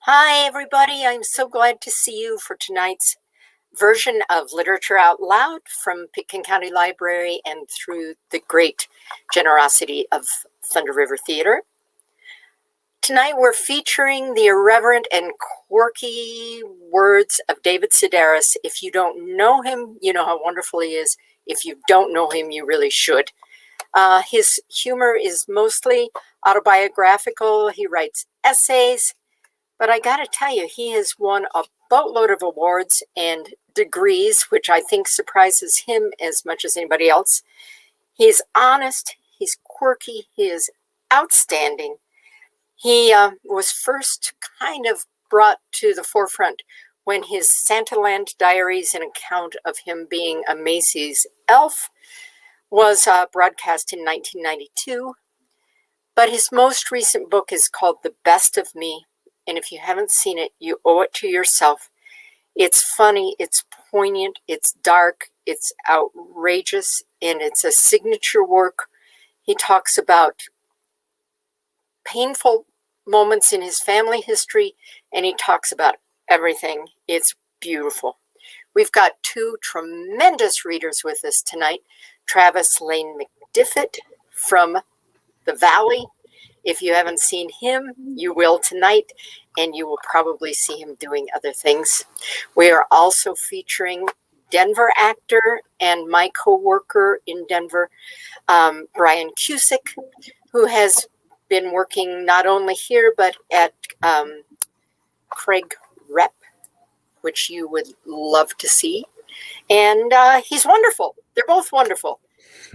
Hi, everybody. I'm so glad to see you for tonight's version of Literature Out Loud from Pitkin County Library and through the great generosity of Thunder River Theater. Tonight we're featuring the irreverent and quirky words of David Sedaris. If you don't know him, you know how wonderful he is. If you don't know him, you really should. His humor is mostly autobiographical. He writes essays. But I got to tell you, he has won a boatload of awards and degrees, which I think surprises him as much as anybody else. He's honest, he's quirky, he is outstanding. He was first kind of brought to the forefront when his Santaland Diaries, an account of him being a Macy's elf, was broadcast in 1992. But his most recent book is called The Best of Me. And if you haven't seen it, you owe it to yourself. It's funny, it's poignant, it's dark, it's outrageous, and it's a signature work. He talks about painful moments in his family history, and he talks about everything. It's beautiful. We've got two tremendous readers with us tonight. Travis Lane McDiffit from the Valley. If you haven't seen him, you will tonight, and you will probably see him doing other things. We are also featuring Denver actor and my co-worker in Denver, Brian Cusick, who has been working not only here, but at Craig Rep, which you would love to see. And he's wonderful. They're both wonderful.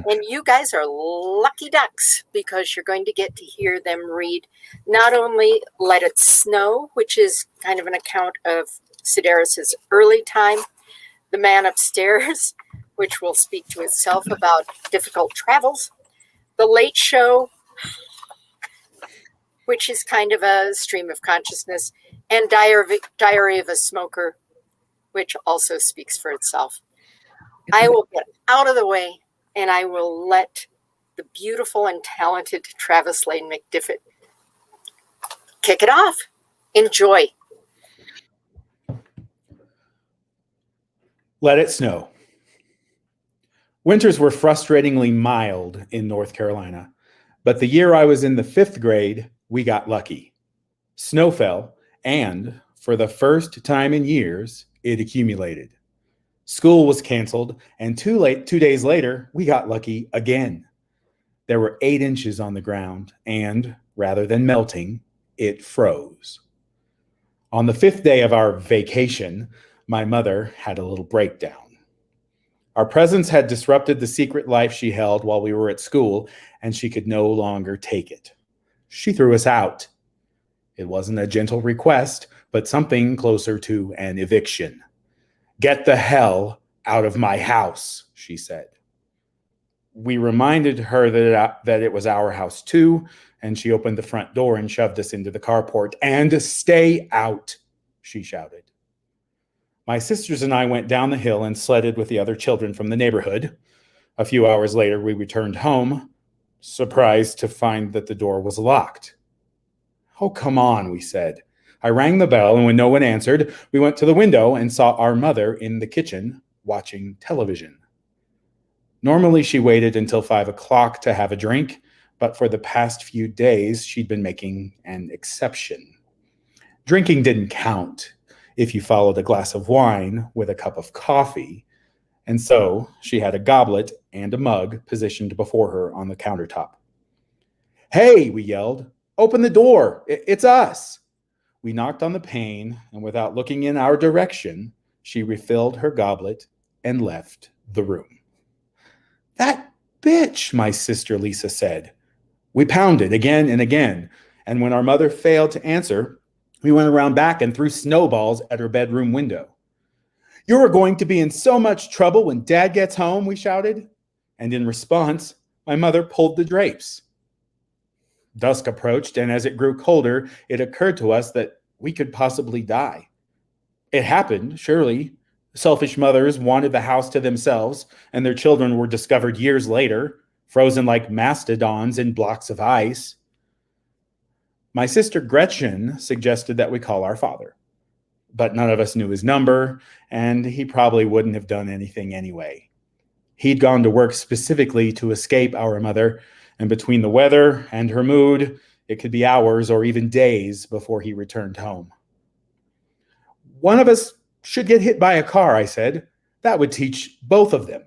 And you guys are lucky ducks because you're going to get to hear them read not only Let It Snow, which is kind of an account of Sedaris' early time, The Man Upstairs, which will speak to itself about difficult travels, The Late Show, which is kind of a stream of consciousness, and Diary of a Smoker, which also speaks for itself. I will get out of the way and I will let the beautiful and talented Travis Lane McDiffit kick it off. Enjoy. Let It Snow. Winters were frustratingly mild in North Carolina, but the year I was in the 5th grade, we got lucky. Snow fell, and for the first time in years, it accumulated. School was canceled, and 2 days later, we got lucky again. There were 8 inches on the ground, and rather than melting, it froze. On the 5th day of our vacation, my mother had a little breakdown. Our presence had disrupted the secret life she held while we were at school, and she could no longer take it. She threw us out. It wasn't a gentle request, but something closer to an eviction. "Get the hell out of my house," she said. We reminded her that it was our house too, and she opened the front door and shoved us into the carport. "And stay out," she shouted. My sisters and I went down the hill and sledded with the other children from the neighborhood. A few hours later, we returned home, surprised to find that the door was locked. "Oh, come on," we said. I rang the bell, and when no one answered, we went to the window and saw our mother in the kitchen watching television. Normally, she waited until 5 o'clock to have a drink, but for the past few days, she'd been making an exception. Drinking didn't count if you followed a glass of wine with a cup of coffee, and so she had a goblet and a mug positioned before her on the countertop. "Hey," we yelled, "open the door, it's us." We knocked on the pane, and without looking in our direction, she refilled her goblet and left the room. "That bitch," my sister Lisa said. We pounded again and again, and when our mother failed to answer, we went around back and threw snowballs at her bedroom window. "You are going to be in so much trouble when Dad gets home," we shouted, and in response, my mother pulled the drapes. Dusk approached, and as it grew colder, it occurred to us that we could possibly die. It happened, surely. Selfish mothers wanted the house to themselves, and their children were discovered years later, frozen like mastodons in blocks of ice. My sister Gretchen suggested that we call our father, but none of us knew his number, and he probably wouldn't have done anything anyway. He'd gone to work specifically to escape our mother, and between the weather and her mood, it could be hours or even days before he returned home. One of us should get hit by a car, I said. That would teach both of them.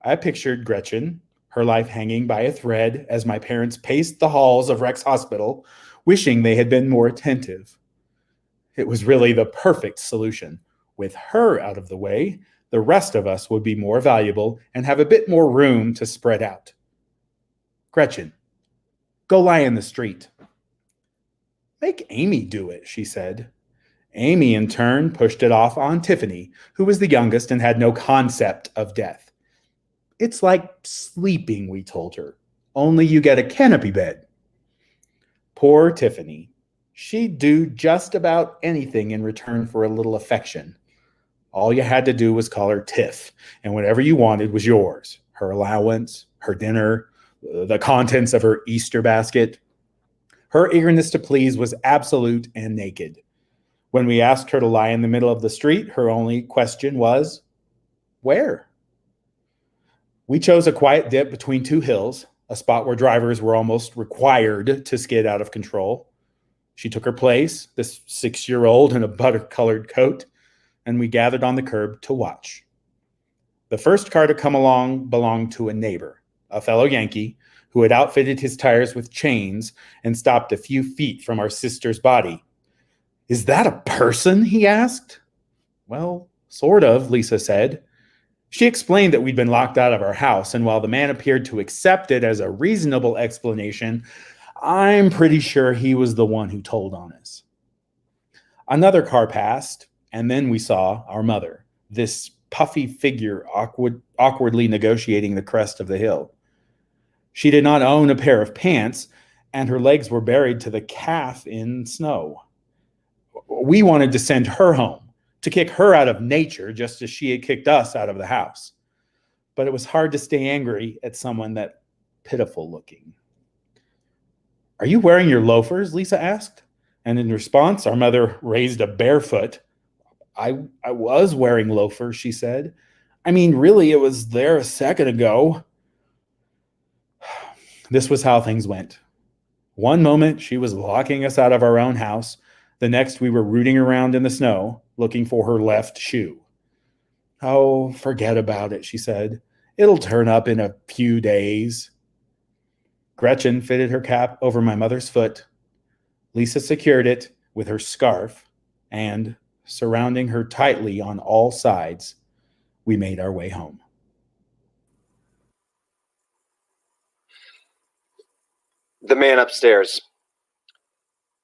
I pictured Gretchen, her life hanging by a thread as my parents paced the halls of Rex Hospital, wishing they had been more attentive. It was really the perfect solution. With her out of the way, the rest of us would be more valuable and have a bit more room to spread out. Gretchen, go lie in the street. Make Amy do it, she said. Amy, in turn, pushed it off on Tiffany, who was the youngest and had no concept of death. It's like sleeping, we told her, only you get a canopy bed. Poor Tiffany. She'd do just about anything in return for a little affection. All you had to do was call her Tiff, and whatever you wanted was yours. Her allowance, her dinner, the contents of her Easter basket. Her eagerness to please was absolute and naked. When we asked her to lie in the middle of the street, her only question was, where? We chose a quiet dip between two hills, a spot where drivers were almost required to skid out of control. She took her place, this 6-year-old in a butter-colored coat, and we gathered on the curb to watch. The first car to come along belonged to a neighbor, a fellow Yankee, who had outfitted his tires with chains and stopped a few feet from our sister's body. Is that a person? He asked. Well, sort of, Lisa said. She explained that we'd been locked out of our house, and while the man appeared to accept it as a reasonable explanation, I'm pretty sure he was the one who told on us. Another car passed, and then we saw our mother, this puffy figure awkwardly negotiating the crest of the hill. She did not own a pair of pants, and her legs were buried to the calf in snow. We wanted to send her home, to kick her out of nature just as she had kicked us out of the house. But it was hard to stay angry at someone that pitiful looking. Are you wearing your loafers? Lisa asked. And in response, our mother raised a bare foot. I was wearing loafers, she said. I mean, really, it was there a second ago. This was how things went. One moment, she was locking us out of our own house. The next, we were rooting around in the snow, looking for her left shoe. Oh, forget about it, she said. It'll turn up in a few days. Gretchen fitted her cap over my mother's foot. Lisa secured it with her scarf, and, surrounding her tightly on all sides, we made our way home. The man upstairs.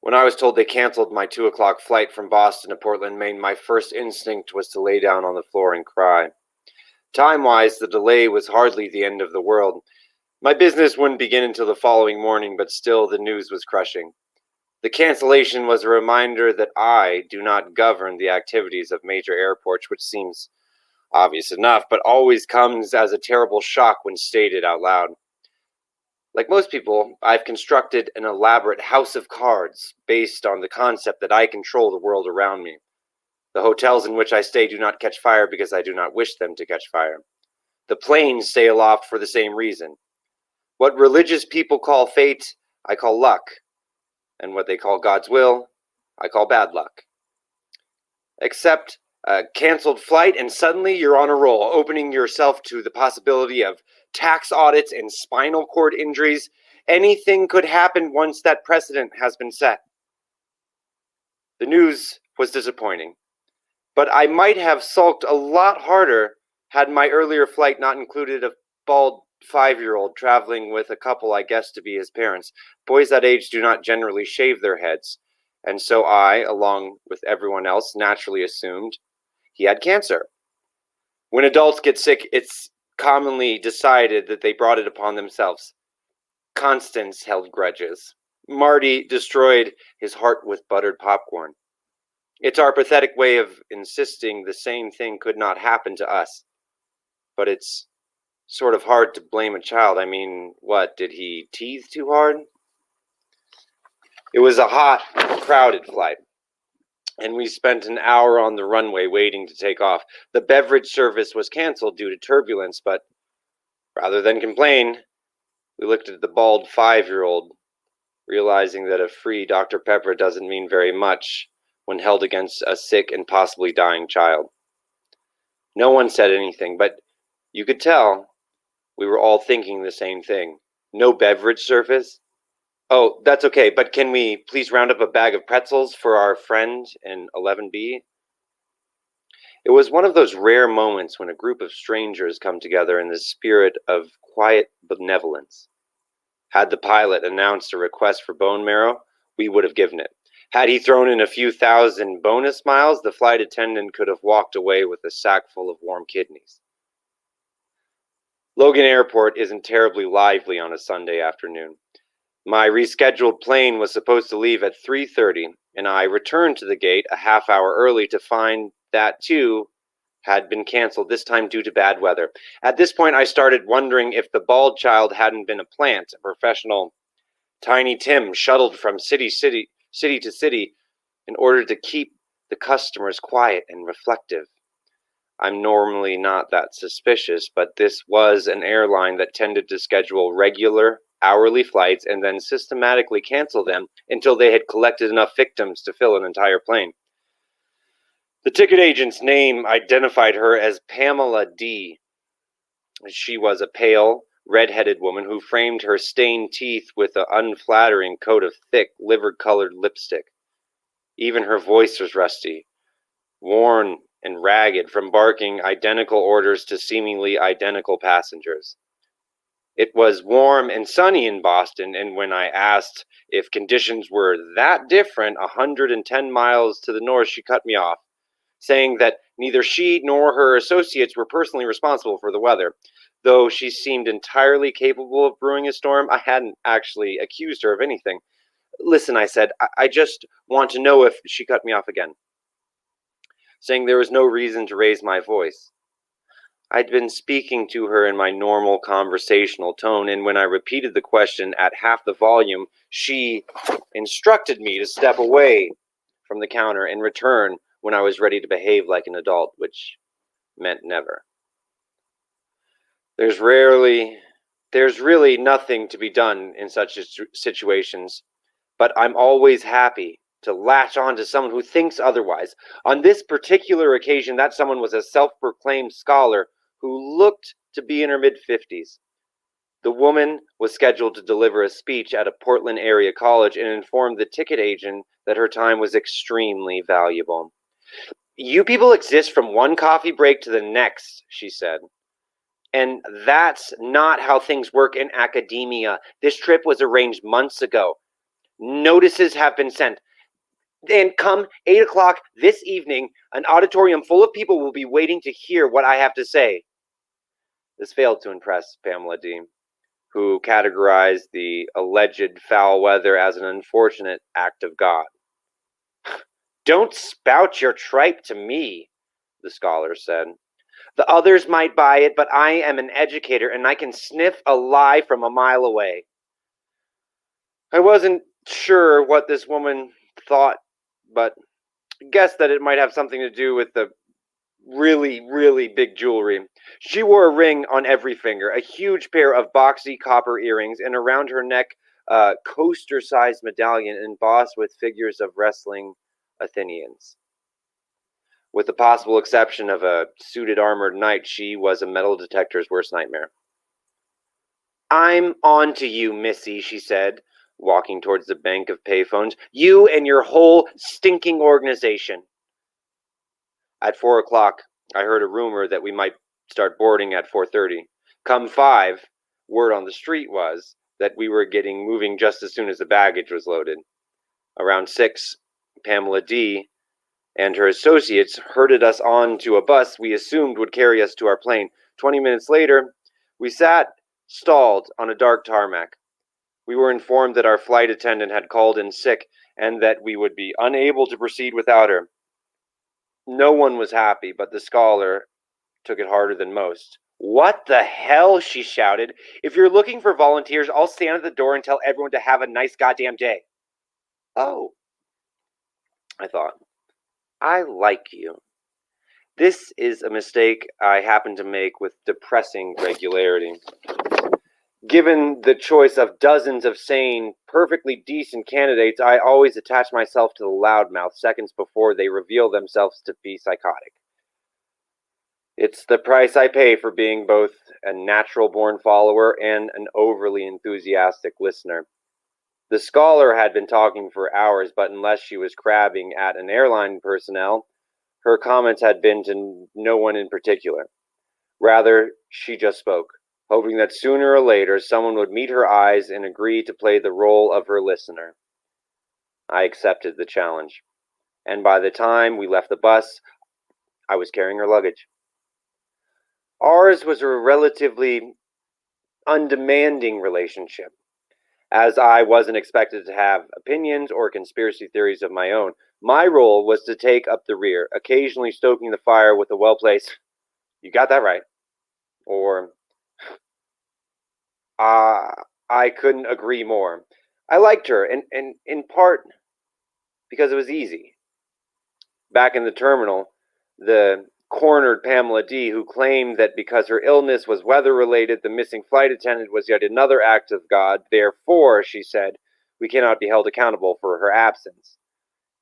When I was told they canceled my 2 o'clock flight from Boston to Portland, Maine, my first instinct was to lay down on the floor and cry. Time-wise, the delay was hardly the end of the world. My business wouldn't begin until the following morning, but still the news was crushing. The cancellation was a reminder that I do not govern the activities of major airports, which seems obvious enough, but always comes as a terrible shock when stated out loud. Like most people, I've constructed an elaborate house of cards based on the concept that I control the world around me. The hotels in which I stay do not catch fire because I do not wish them to catch fire. The planes stay aloft for the same reason. What religious people call fate, I call luck. And what they call God's will, I call bad luck. Except a canceled flight and suddenly you're on a roll, opening yourself to the possibility of tax audits and spinal cord injuries. Anything could happen once that precedent has been set. The news was disappointing, but I might have sulked a lot harder had my earlier flight not included a bald 5-year-old traveling with a couple I guessed to be his parents. Boys that age do not generally shave their heads, and so I, along with everyone else, naturally assumed he had cancer. When adults get sick, it's commonly decided that they brought it upon themselves. Constance held grudges. Marty destroyed his heart with buttered popcorn. It's our pathetic way of insisting the same thing could not happen to us. But it's sort of hard to blame a child. I mean, what, did he teeth too hard? It was a hot, crowded flight, and we spent an hour on the runway waiting to take off. The beverage service was canceled due to turbulence, but rather than complain, we looked at the bald 5-year-old, realizing that a free Dr. Pepper doesn't mean very much when held against a sick and possibly dying child. No one said anything, but you could tell we were all thinking the same thing. No beverage service? Oh, that's okay, but can we please round up a bag of pretzels for our friend in 11B? It was one of those rare moments when a group of strangers come together in the spirit of quiet benevolence. Had the pilot announced a request for bone marrow, we would have given it. Had he thrown in a few thousand bonus miles, the flight attendant could have walked away with a sack full of warm kidneys. Logan Airport isn't terribly lively on a Sunday afternoon. My rescheduled plane was supposed to leave at 3:30, and I returned to the gate a half hour early to find that, too, had been canceled, this time due to bad weather. At this point, I started wondering if the bald child hadn't been a plant, a professional Tiny Tim shuttled from city to city in order to keep the customers quiet and reflective. I'm normally not that suspicious, but this was an airline that tended to schedule regular, hourly flights and then systematically cancel them until they had collected enough victims to fill an entire plane. The ticket agent's name identified her as Pamela D. She was a pale, red-headed woman who framed her stained teeth with an unflattering coat of thick, liver-colored lipstick. Even her voice was rusty, worn and ragged from barking identical orders to seemingly identical passengers. It was warm and sunny in Boston, and when I asked if conditions were that different 110 miles to the north, she cut me off, saying that neither she nor her associates were personally responsible for the weather. Though she seemed entirely capable of brewing a storm, I hadn't actually accused her of anything. Listen, I said, I just want to know if she cut me off again, saying there was no reason to raise my voice. I'd been speaking to her in my normal conversational tone, and when I repeated the question at half the volume, she instructed me to step away from the counter and return when I was ready to behave like an adult, which meant never. There's really nothing to be done in such situations, but I'm always happy to latch on to someone who thinks otherwise. On this particular occasion, that someone was a self-proclaimed scholar who looked to be in her mid-50s. The woman was scheduled to deliver a speech at a Portland area college and informed the ticket agent that her time was extremely valuable. You people exist from one coffee break to the next, she said. And that's not how things work in academia. This trip was arranged months ago. Notices have been sent. And come 8 o'clock this evening, an auditorium full of people will be waiting to hear what I have to say. This failed to impress Pamela D., who categorized the alleged foul weather as an unfortunate act of God. Don't spout your tripe to me, the scholar said. The others might buy it, but I am an educator, and I can sniff a lie from a mile away. I wasn't sure what this woman thought, but guessed that it might have something to do with the really, really big jewelry. She wore a ring on every finger, a huge pair of boxy copper earrings, and around her neck a coaster-sized medallion embossed with figures of wrestling Athenians. With the possible exception of a suited armored knight, she was a metal detector's worst nightmare. I'm on to you, Missy, she said, walking towards the bank of payphones. You and your whole stinking organization. At 4 o'clock, I heard a rumor that we might start boarding at 4:30. Come 5, word on the street was that we were getting moving just as soon as the baggage was loaded. Around 6, Pamela D. and her associates herded us onto a bus we assumed would carry us to our plane. 20 minutes later, we sat stalled on a dark tarmac. We were informed that our flight attendant had called in sick and that we would be unable to proceed without her. No one was happy, but the scholar took it harder than most. What the hell, she shouted. If you're looking for volunteers, I'll stand at the door and tell everyone to have a nice goddamn day. Oh, I thought, I like you. This is a mistake I happen to make with depressing regularity. Given the choice of dozens of sane, perfectly decent candidates, I always attach myself to the loudmouth seconds before they reveal themselves to be psychotic. It's the price I pay for being both a natural-born follower and an overly enthusiastic listener. The scholar had been talking for hours, but unless she was crabbing at an airline personnel, her comments had been to no one in particular. Rather, she just spoke, hoping that sooner or later someone would meet her eyes and agree to play the role of her listener. I accepted the challenge, and by the time we left the bus, I was carrying her luggage. Ours was a relatively undemanding relationship, as I wasn't expected to have opinions or conspiracy theories of my own. My role was to take up the rear, occasionally stoking the fire with a well-placed, "You got that right," or I couldn't agree more. I liked her, and in part because it was easy. Back in the terminal, the cornered Pamela D., who claimed that because her illness was weather-related, the missing flight attendant was yet another act of God. Therefore, she said, we cannot be held accountable for her absence.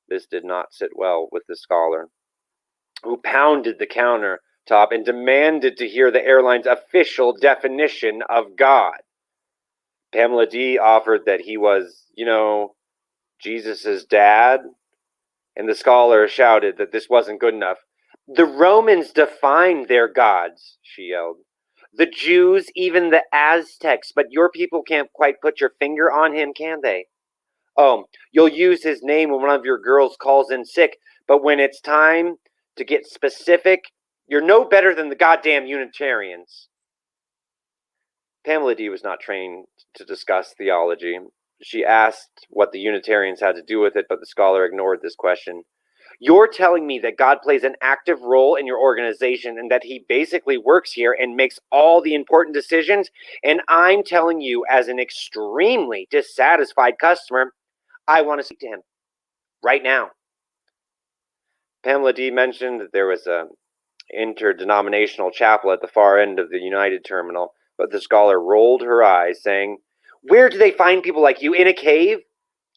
This did not sit well with the scholar, who pounded the countertop and demanded to hear the airline's official definition of God. Pamela D. offered that he was, Jesus' dad, and the scholar shouted that this wasn't good enough. The Romans defined their gods, she yelled. The Jews, even the Aztecs, but your people can't quite put your finger on him, can they? Oh, you'll use his name when one of your girls calls in sick, but when it's time to get specific, you're no better than the goddamn Unitarians. Pamela D. was not trained to discuss theology. She asked what the Unitarians had to do with it, but the scholar ignored this question. You're telling me that God plays an active role in your organization and that he basically works here and makes all the important decisions, and I'm telling you, as an extremely dissatisfied customer, I want to speak to him right now. Pamela D. mentioned that there was an interdenominational chapel at the far end of the United Terminal, but the scholar rolled her eyes, saying, where do they find people like you? In a cave?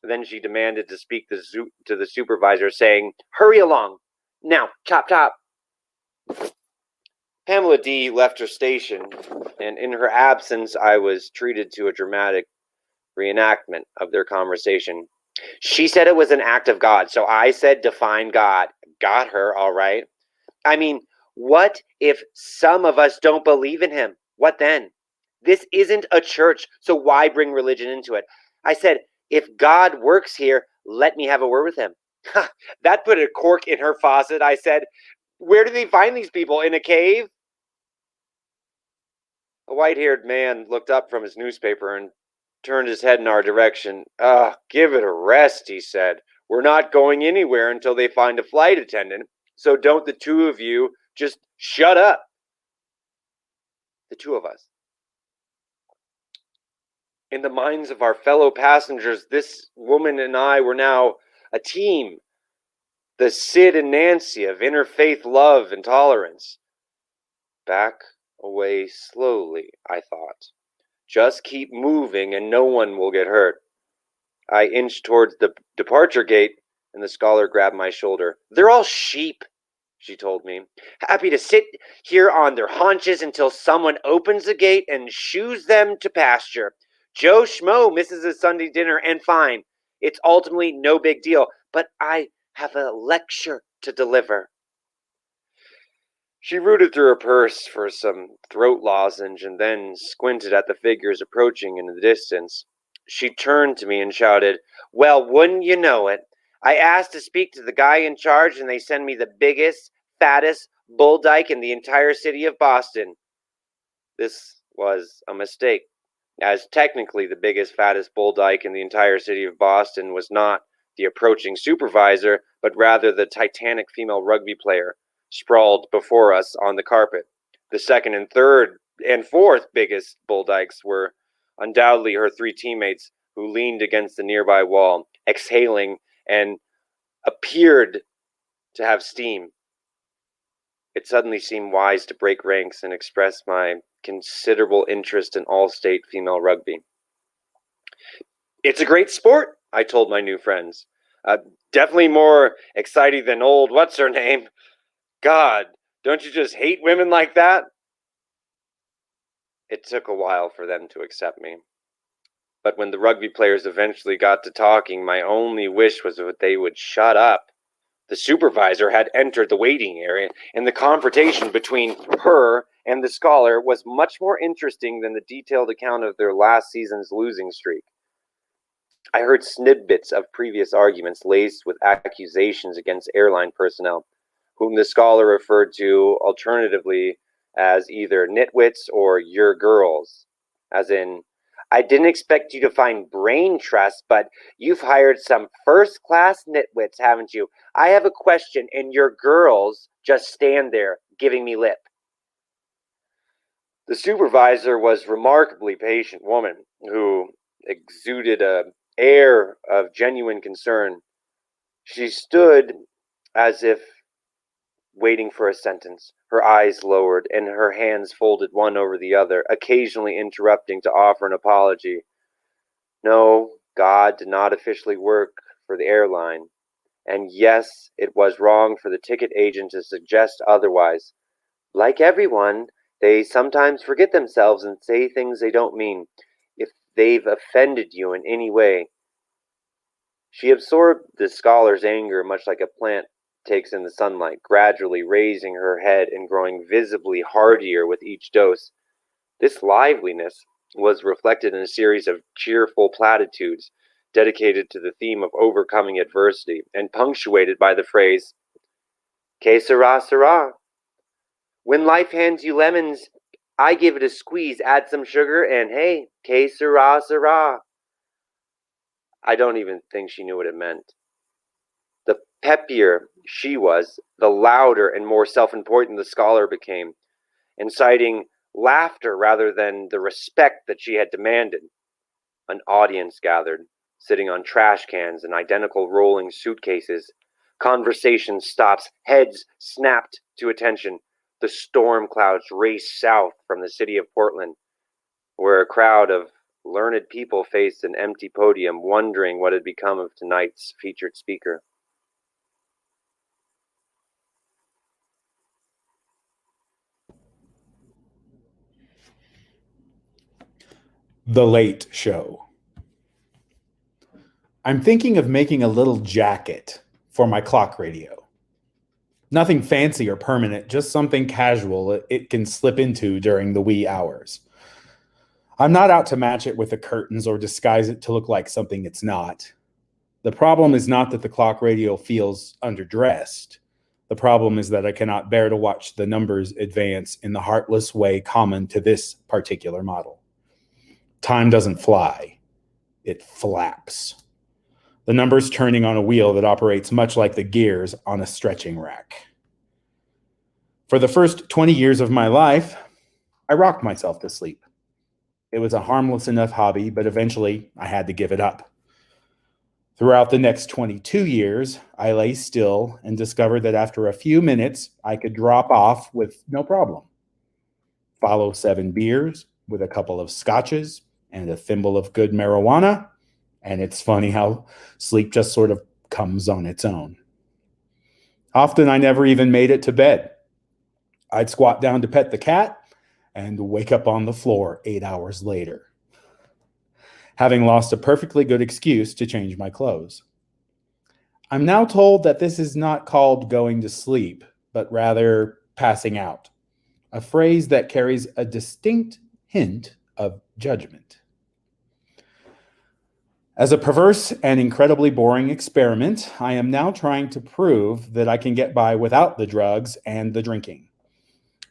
Then she demanded to speak to the supervisor, saying, hurry along. Now, chop, chop. Pamela D. left her station, and in her absence, I was treated to a dramatic reenactment of their conversation. She said it was an act of God, so I said define God. Got her, all right. I mean, what if some of us don't believe in him? What then? This isn't a church, so why bring religion into it? I said, if God works here, let me have a word with him. That put a cork in her faucet. I said, where do they find these people? In a cave? A white-haired man looked up from his newspaper and turned his head in our direction. Give it a rest, he said. We're not going anywhere until they find a flight attendant, so don't the two of you just shut up. The two of us. In the minds of our fellow passengers, this woman and I were now a team. The Sid and Nancy of interfaith love and tolerance. Back away slowly, I thought. Just keep moving and no one will get hurt. I inched towards the departure gate and the scholar grabbed my shoulder. They're all sheep, she told me, happy to sit here on their haunches until someone opens the gate and shoos them to pasture. Joe Schmo misses his Sunday dinner, and fine. It's ultimately no big deal, but I have a lecture to deliver. She rooted through her purse for some throat lozenge and then squinted at the figures approaching in the distance. She turned to me and shouted, well, wouldn't you know it? I asked to speak to the guy in charge and they send me the biggest, fattest bull dyke in the entire city of Boston. This was a mistake, as technically the biggest, fattest bull dyke in the entire city of Boston was not the approaching supervisor, but rather the titanic female rugby player sprawled before us on the carpet. The second and third and fourth biggest bull dykes were undoubtedly her three teammates who leaned against the nearby wall, exhaling, and appeared to have steam. It suddenly seemed wise to break ranks and express my considerable interest in all-state female rugby. It's a great sport, I told my new friends. Definitely more exciting than old what's-her-name. God, don't you just hate women like that? It took a while for them to accept me. But when the rugby players eventually got to talking, my only wish was that they would shut up. The supervisor had entered the waiting area, and the confrontation between her and the scholar was much more interesting than the detailed account of their last season's losing streak. I heard snippets of previous arguments laced with accusations against airline personnel, whom the scholar referred to alternatively as either nitwits or your girls, as in, I didn't expect you to find brain trust, but you've hired some first-class nitwits, haven't you? I have a question, and your girls just stand there giving me lip. The supervisor was a remarkably patient woman who exuded an air of genuine concern. She stood as if waiting for a sentence, her eyes lowered and her hands folded one over the other, occasionally interrupting to offer an apology. No, God did not officially work for the airline, and yes, it was wrong for the ticket agent to suggest otherwise. Like everyone, they sometimes forget themselves and say things they don't mean, if they've offended you in any way. She absorbed the scholar's anger much like a plant takes in the sunlight, gradually raising her head and growing visibly heartier with each dose. This liveliness was reflected in a series of cheerful platitudes dedicated to the theme of overcoming adversity and punctuated by the phrase, Que sera, sera. When life hands you lemons, I give it a squeeze, add some sugar, and hey, que sera, sera. I don't even think she knew what it meant. The peppier she was, the louder and more self-important the scholar became, inciting laughter rather than the respect that she had demanded. An audience gathered, sitting on trash cans and identical rolling suitcases. Conversation stops, heads snapped to attention. The storm clouds raced south from the city of Portland, where a crowd of learned people faced an empty podium, wondering what had become of tonight's featured speaker. The Late Show. I'm thinking of making a little jacket for my clock radio. Nothing fancy or permanent, just something casual it can slip into during the wee hours. I'm not out to match it with the curtains or disguise it to look like something it's not. The problem is not that the clock radio feels underdressed. The problem is that I cannot bear to watch the numbers advance in the heartless way common to this particular model. Time doesn't fly. It flaps. The numbers turning on a wheel that operates much like the gears on a stretching rack. For the first 20 years of my life, I rocked myself to sleep. It was a harmless enough hobby, but eventually I had to give it up. Throughout the next 22 years, I lay still and discovered that after a few minutes, I could drop off with no problem. Follow 7 beers with a couple of scotches and a thimble of good marijuana, and it's funny how sleep just sort of comes on its own. Often I never even made it to bed. I'd squat down to pet the cat and wake up on the floor 8 hours later, having lost a perfectly good excuse to change my clothes. I'm now told that this is not called going to sleep, but rather passing out, a phrase that carries a distinct hint of judgment. As a perverse and incredibly boring experiment, I am now trying to prove that I can get by without the drugs and the drinking.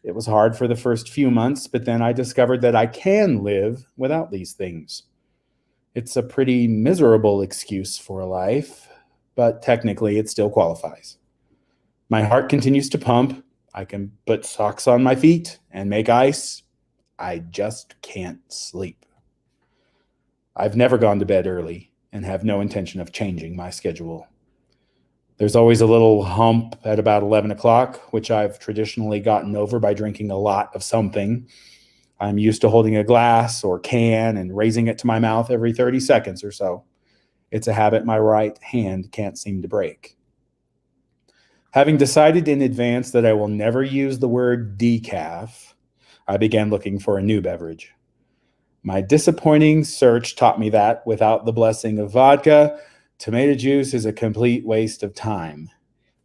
It was hard for the first few months, but then I discovered that I can live without these things. It's a pretty miserable excuse for a life, but technically it still qualifies. My heart continues to pump. I can put socks on my feet and make ice. I just can't sleep. I've never gone to bed early, and have no intention of changing my schedule. There's always a little hump at about 11 o'clock, which I've traditionally gotten over by drinking a lot of something. I'm used to holding a glass or can and raising it to my mouth every 30 seconds or so. It's a habit my right hand can't seem to break. Having decided in advance that I will never use the word decaf, I began looking for a new beverage. My disappointing search taught me that without the blessing of vodka, tomato juice is a complete waste of time.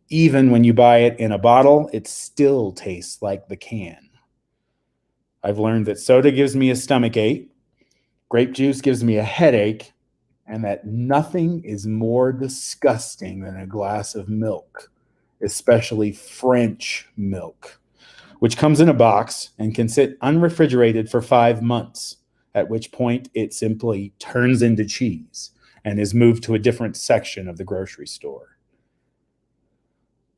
Even when you buy it in a bottle, it still tastes like the can. I've learned that soda gives me a stomach ache, grape juice gives me a headache, and that nothing is more disgusting than a glass of milk, especially French milk, which comes in a box and can sit unrefrigerated for 5 months, at which point it simply turns into cheese and is moved to a different section of the grocery store.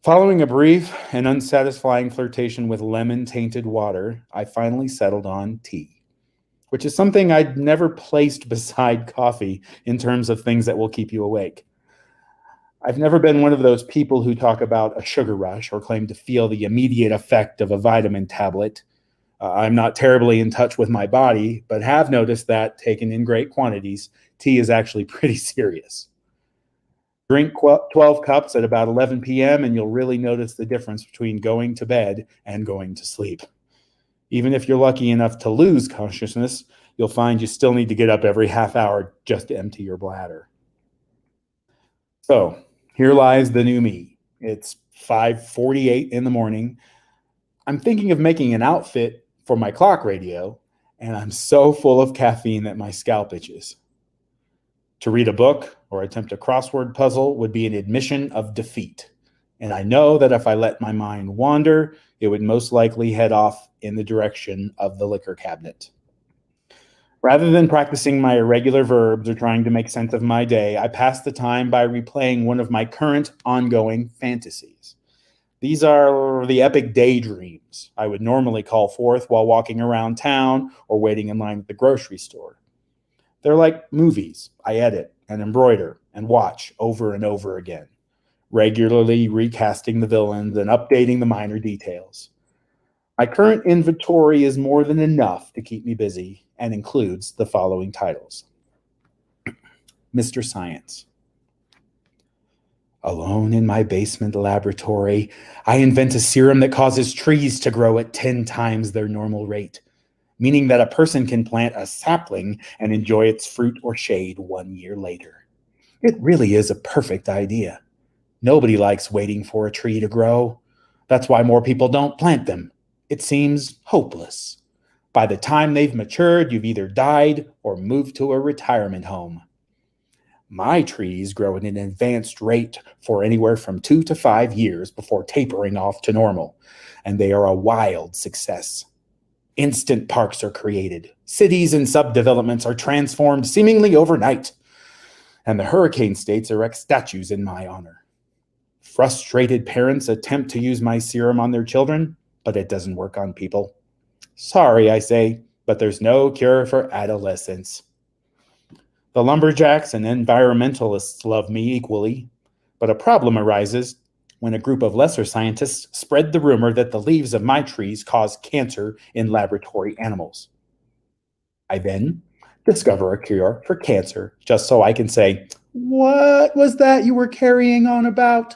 Following a brief and unsatisfying flirtation with lemon-tainted water, I finally settled on tea, which is something I'd never placed beside coffee in terms of things that will keep you awake. I've never been one of those people who talk about a sugar rush or claim to feel the immediate effect of a vitamin tablet. I'm not terribly in touch with my body, but have noticed that, taken in great quantities, tea is actually pretty serious. Drink 12 cups at about 11 p.m. and you'll really notice the difference between going to bed and going to sleep. Even if you're lucky enough to lose consciousness, you'll find you still need to get up every half hour just to empty your bladder. So here lies the new me. It's 5:48 in the morning. I'm thinking of making an outfit for my clock radio, and I'm so full of caffeine that my scalp itches. To read a book or attempt a crossword puzzle would be an admission of defeat. And I know that if I let my mind wander, it would most likely head off in the direction of the liquor cabinet. Rather than practicing my irregular verbs or trying to make sense of my day, I pass the time by replaying one of my current ongoing fantasies. These are the epic daydreams I would normally call forth while walking around town or waiting in line at the grocery store. They're like movies I edit and embroider and watch over and over again, regularly recasting the villains and updating the minor details. My current inventory is more than enough to keep me busy and includes the following titles. Mr. Science. Alone in my basement laboratory, I invent a serum that causes trees to grow at 10 times their normal rate, meaning that a person can plant a sapling and enjoy its fruit or shade 1 year later. It really is a perfect idea. Nobody likes waiting for a tree to grow. That's why more people don't plant them. It seems hopeless. By the time they've matured, you've either died or moved to a retirement home. My trees grow at an advanced rate for anywhere from 2 to 5 years before tapering off to normal, and they are a wild success. Instant parks are created. Cities and subdevelopments are transformed seemingly overnight, and the hurricane states erect statues in my honor. Frustrated parents attempt to use my serum on their children, but it doesn't work on people. Sorry, I say, but there's no cure for adolescence. The lumberjacks and environmentalists love me equally, but a problem arises when a group of lesser scientists spread the rumor that the leaves of my trees cause cancer in laboratory animals. I then discover a cure for cancer just so I can say, "What was that you were carrying on about?"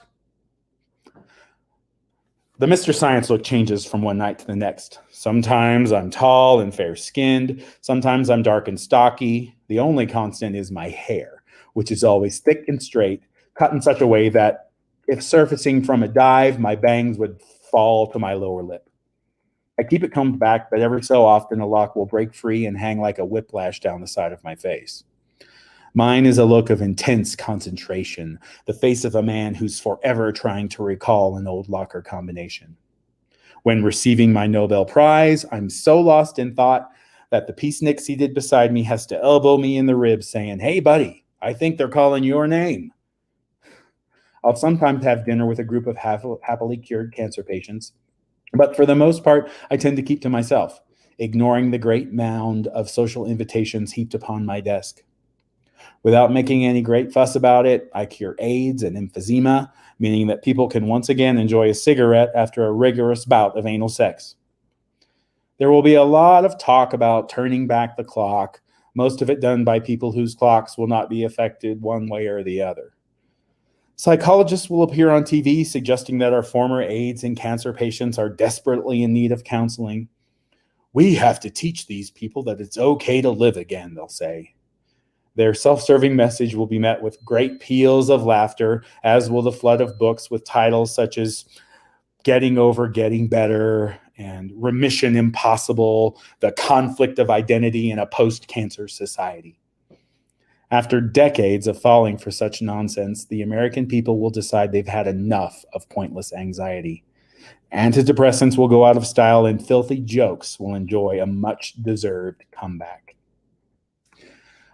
The Mr. Science look changes from one night to the next. Sometimes I'm tall and fair-skinned. Sometimes I'm dark and stocky. The only constant is my hair, which is always thick and straight, cut in such a way that if surfacing from a dive, my bangs would fall to my lower lip. I keep it combed back, but every so often a lock will break free and hang like a whiplash down the side of my face. Mine is a look of intense concentration, the face of a man who's forever trying to recall an old locker combination. When receiving my Nobel Prize, I'm so lost in thought that the peacenik seated beside me has to elbow me in the ribs saying, "Hey, buddy, I think they're calling your name." I'll sometimes have dinner with a group of happily cured cancer patients, but for the most part, I tend to keep to myself, ignoring the great mound of social invitations heaped upon my desk. Without making any great fuss about it, I cure AIDS and emphysema, meaning that people can once again enjoy a cigarette after a rigorous bout of anal sex. There will be a lot of talk about turning back the clock, most of it done by people whose clocks will not be affected one way or the other. Psychologists will appear on TV suggesting that our former AIDS and cancer patients are desperately in need of counseling. We have to teach these people that it's okay to live again, they'll say. Their self-serving message will be met with great peals of laughter, as will the flood of books with titles such as Getting Over Getting Better and Remission Impossible, The Conflict of Identity in a Post-Cancer Society. After decades of falling for such nonsense, the American people will decide they've had enough of pointless anxiety. Antidepressants will go out of style and filthy jokes will enjoy a much-deserved comeback.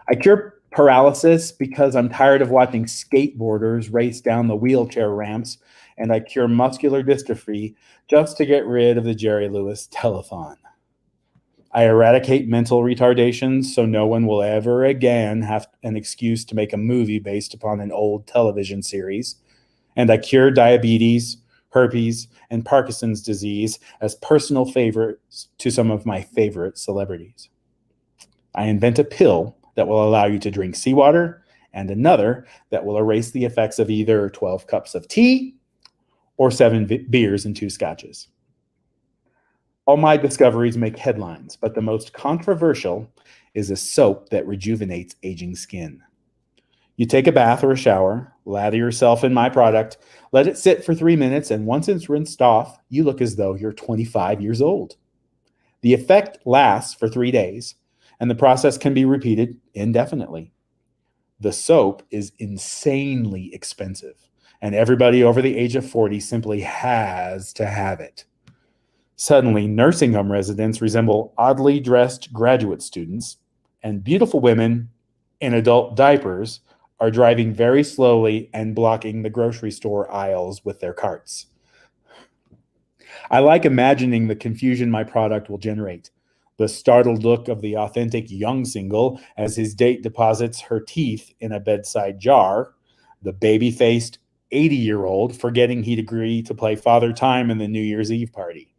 I cure paralysis because I'm tired of watching skateboarders race down the wheelchair ramps, and I cure muscular dystrophy just to get rid of the Jerry Lewis telethon. I eradicate mental retardations so no one will ever again have an excuse to make a movie based upon an old television series, and I cure diabetes, herpes, and Parkinson's disease as personal favorites to some of my favorite celebrities. I invent a pill that will allow you to drink seawater, and another that will erase the effects of either 12 cups of tea or 7 beers and 2 scotches. All my discoveries make headlines, but the most controversial is a soap that rejuvenates aging skin. You take a bath or a shower, lather yourself in my product, let it sit for 3 minutes, and once it's rinsed off, you look as though you're 25 years old. The effect lasts for 3 days, and the process can be repeated indefinitely. The soap is insanely expensive, and everybody over the age of 40 simply has to have it. Suddenly, nursing home residents resemble oddly dressed graduate students, and beautiful women in adult diapers are driving very slowly and blocking the grocery store aisles with their carts. I like imagining the confusion my product will generate. The startled look of the authentic young single as his date deposits her teeth in a bedside jar, the baby-faced 80-year-old forgetting he'd agree to play Father Time in the New Year's Eve party.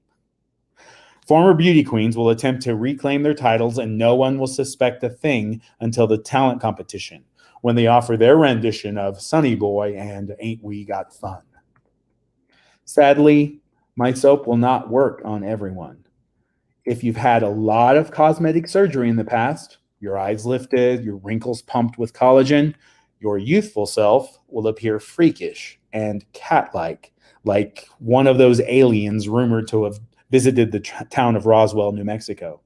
Former beauty queens will attempt to reclaim their titles, and no one will suspect a thing until the talent competition, when they offer their rendition of Sunny Boy and Ain't We Got Fun. Sadly, my soap will not work on everyone. If you've had a lot of cosmetic surgery in the past, your eyes lifted, your wrinkles pumped with collagen, your youthful self will appear freakish and cat-like, like one of those aliens rumored to have visited the town of Roswell, New Mexico.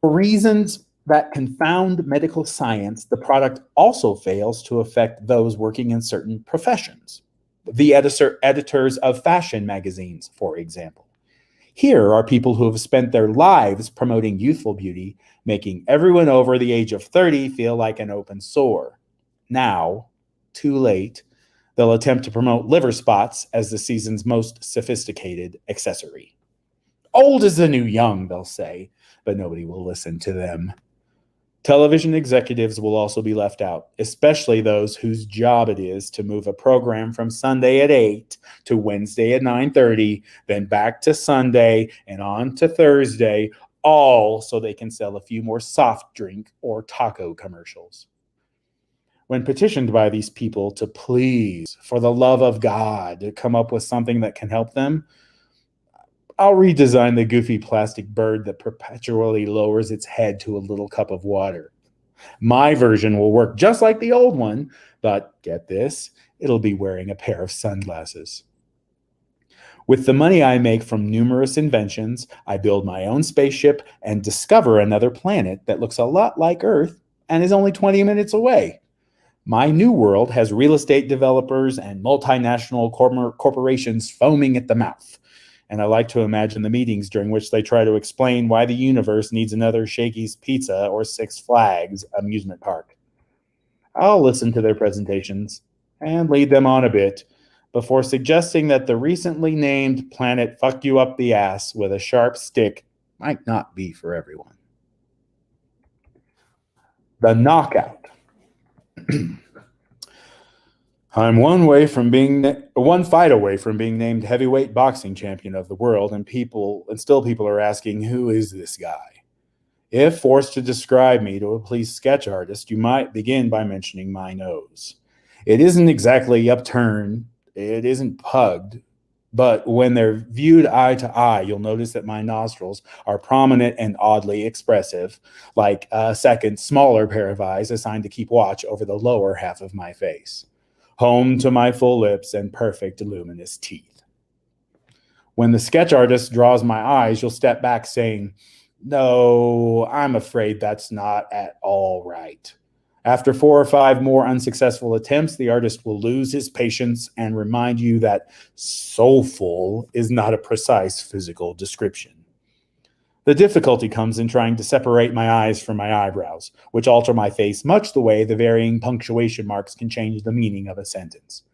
For reasons that confound medical science, the product also fails to affect those working in certain professions. The editors of fashion magazines, for example. Here are people who have spent their lives promoting youthful beauty, making everyone over the age of 30 feel like an open sore. Now, too late, they'll attempt to promote liver spots as the season's most sophisticated accessory. Old is the new young, they'll say, but nobody will listen to them. Television executives will also be left out, especially those whose job it is to move a program from Sunday at 8 to Wednesday at 9:30, then back to Sunday and on to Thursday, all so they can sell a few more soft drink or taco commercials. When petitioned by these people to please, for the love of God, come up with something that can help them, I'll redesign the goofy plastic bird that perpetually lowers its head to a little cup of water. My version will work just like the old one, but get this, it'll be wearing a pair of sunglasses. With the money I make from numerous inventions, I build my own spaceship and discover another planet that looks a lot like Earth and is only 20 minutes away. My new world has real estate developers and multinational corporations foaming at the mouth. And I like to imagine the meetings during which they try to explain why the universe needs another Shakey's Pizza or Six Flags amusement park. I'll listen to their presentations and lead them on a bit before suggesting that the recently named planet fuck you up the ass with a sharp stick might not be for everyone. The knockout. I'm one fight away from being named heavyweight boxing champion of the world, and still people are asking, who is this guy? If forced to describe me to a police sketch artist, you might begin by mentioning my nose. It isn't exactly upturned, it isn't pugged, but when they're viewed eye to eye, you'll notice that my nostrils are prominent and oddly expressive, like a second, smaller pair of eyes assigned to keep watch over the lower half of my face. Home to my full lips and perfect luminous teeth. When the sketch artist draws my eyes, you'll step back saying, "No, I'm afraid that's not at all right." After 4 or 5 more unsuccessful attempts, the artist will lose his patience and remind you that soulful is not a precise physical description. The difficulty comes in trying to separate my eyes from my eyebrows, which alter my face much the way the varying punctuation marks can change the meaning of a sentence.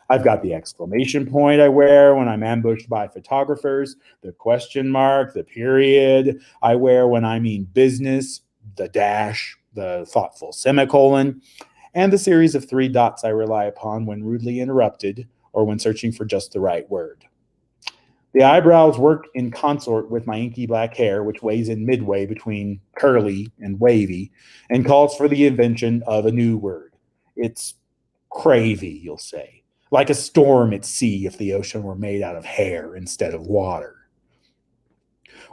I've got the exclamation point I wear when I'm ambushed by photographers, the question mark, the period I wear when I mean business, the dash, the thoughtful semicolon, and the series of 3 dots I rely upon when rudely interrupted or when searching for just the right word. The eyebrows work in consort with my inky black hair, which weighs in midway between curly and wavy, and calls for the invention of a new word. It's cravey, you'll say. Like a storm at sea if the ocean were made out of hair instead of water.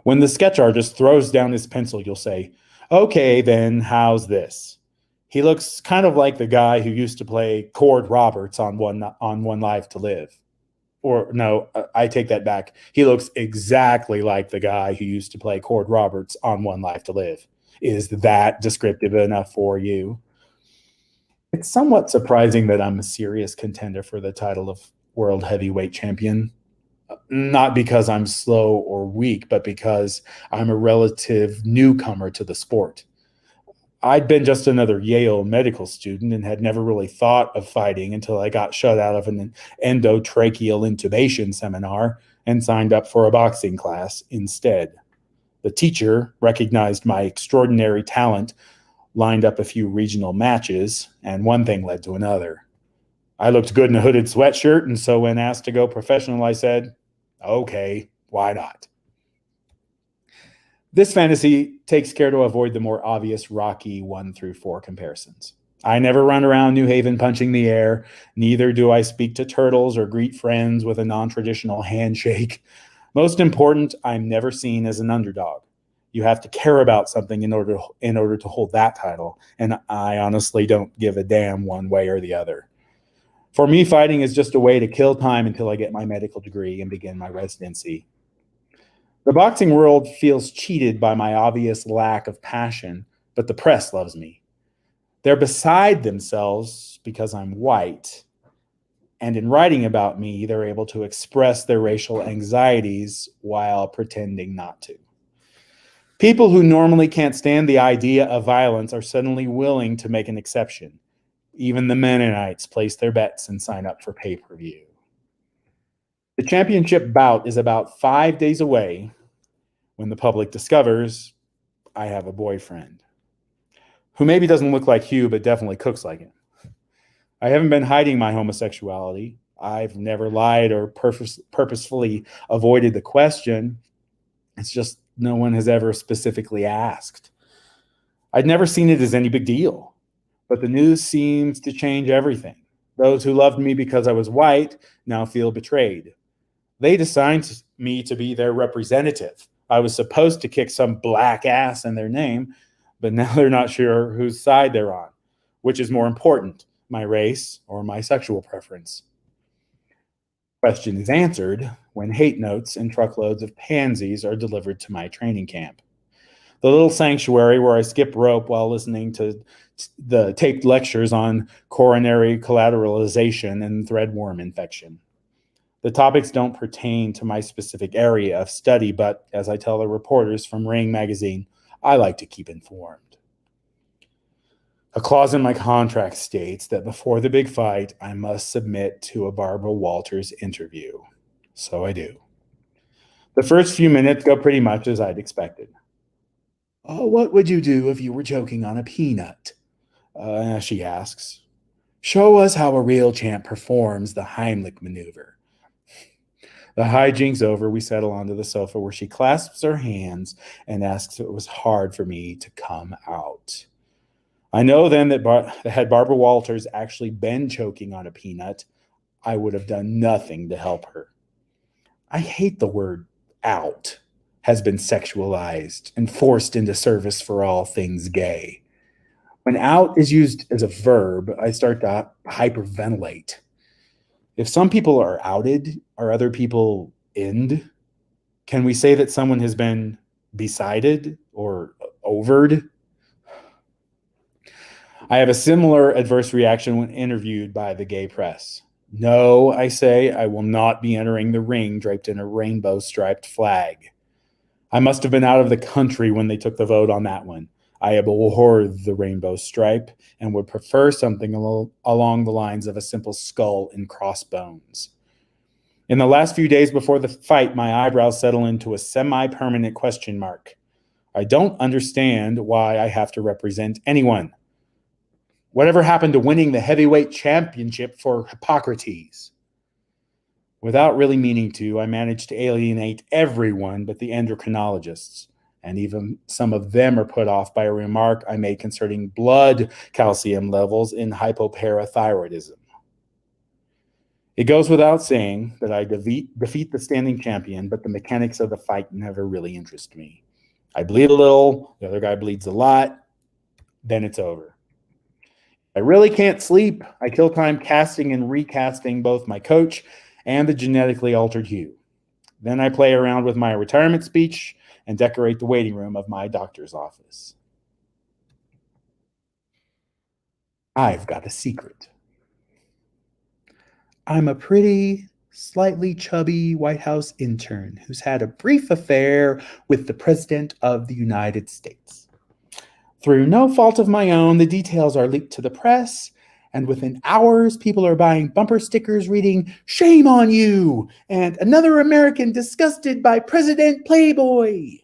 When the sketch artist throws down his pencil, you'll say, "Okay, then, how's this?" He looks kind of like the guy who used to play Cord Roberts on One Life to Live. Or no, I take that back. He looks exactly like the guy who used to play Cord Roberts on One Life to Live. Is that descriptive enough for you? It's somewhat surprising that I'm a serious contender for the title of world heavyweight champion. Not because I'm slow or weak, but because I'm a relative newcomer to the sport. I'd been just another Yale medical student and had never really thought of fighting until I got shut out of an endotracheal intubation seminar and signed up for a boxing class instead. The teacher recognized my extraordinary talent, lined up a few regional matches, and one thing led to another. I looked good in a hooded sweatshirt, and so when asked to go professional, I said, "Okay, why not?" This fantasy takes care to avoid the more obvious Rocky 1 through 4 comparisons. I never run around New Haven punching the air, neither do I speak to turtles or greet friends with a non-traditional handshake. Most important, I'm never seen as an underdog. You have to care about something in order to hold that title, and I honestly don't give a damn one way or the other. For me, fighting is just a way to kill time until I get my medical degree and begin my residency. The boxing world feels cheated by my obvious lack of passion, but the press loves me. They're beside themselves because I'm white, and in writing about me, they're able to express their racial anxieties while pretending not to. People who normally can't stand the idea of violence are suddenly willing to make an exception. Even the Mennonites place their bets and sign up for pay-per-view. The championship bout is about 5 days away when the public discovers I have a boyfriend who maybe doesn't look like Hugh, but definitely cooks like him. I haven't been hiding my homosexuality. I've never lied or purposefully avoided the question. It's just no one has ever specifically asked. I'd never seen it as any big deal, but the news seems to change everything. Those who loved me because I was white now feel betrayed. They'd assigned me to be their representative. I was supposed to kick some black ass in their name, but now they're not sure whose side they're on. Which is more important, my race or my sexual preference? Question is answered when hate notes and truckloads of pansies are delivered to my training camp. The little sanctuary where I skip rope while listening to the taped lectures on coronary collateralization and threadworm infection. The topics don't pertain to my specific area of study, but as I tell the reporters from Ring magazine, I like to keep informed. A clause in my contract states that before the big fight, I must submit to a Barbara Walters interview. So I do. The first few minutes go pretty much as I'd expected. "Oh, what would you do if you were choking on a peanut?" She asks. Show us how a real champ performs the Heimlich maneuver. The hijinks over, we settle onto the sofa where she clasps her hands and asks if it was hard for me to come out. I know then that had Barbara Walters actually been choking on a peanut, I would have done nothing to help her. I hate the word out has been sexualized and forced into service for all things gay. When out is used as a verb, I start to hyperventilate. If some people are outed, are other people end? Can we say that someone has been besided or overed? I have a similar adverse reaction when interviewed by the gay press. No, I say, I will not be entering the ring draped in a rainbow-striped flag. I must have been out of the country when they took the vote on that one. I abhor the rainbow stripe and would prefer something along the lines of a simple skull and crossbones. In the last few days before the fight, my eyebrows settle into a semi-permanent question mark. I don't understand why I have to represent anyone. Whatever happened to winning the heavyweight championship for Hippocrates? Without really meaning to, I managed to alienate everyone but the endocrinologists. And even some of them are put off by a remark I made concerning blood calcium levels in hypoparathyroidism. It goes without saying that I defeat the standing champion, but the mechanics of the fight never really interest me. I bleed a little, the other guy bleeds a lot, then it's over. I really can't sleep. I kill time casting and recasting both my coach and the genetically altered Hugh. Then I play around with my retirement speech and decorate the waiting room of my doctor's office. I've got a secret. I'm a pretty, slightly chubby White House intern who's had a brief affair with the President of the United States. Through no fault of my own, the details are leaked to the press, and within hours, people are buying bumper stickers reading, "Shame on you," and "Another American disgusted by President Playboy."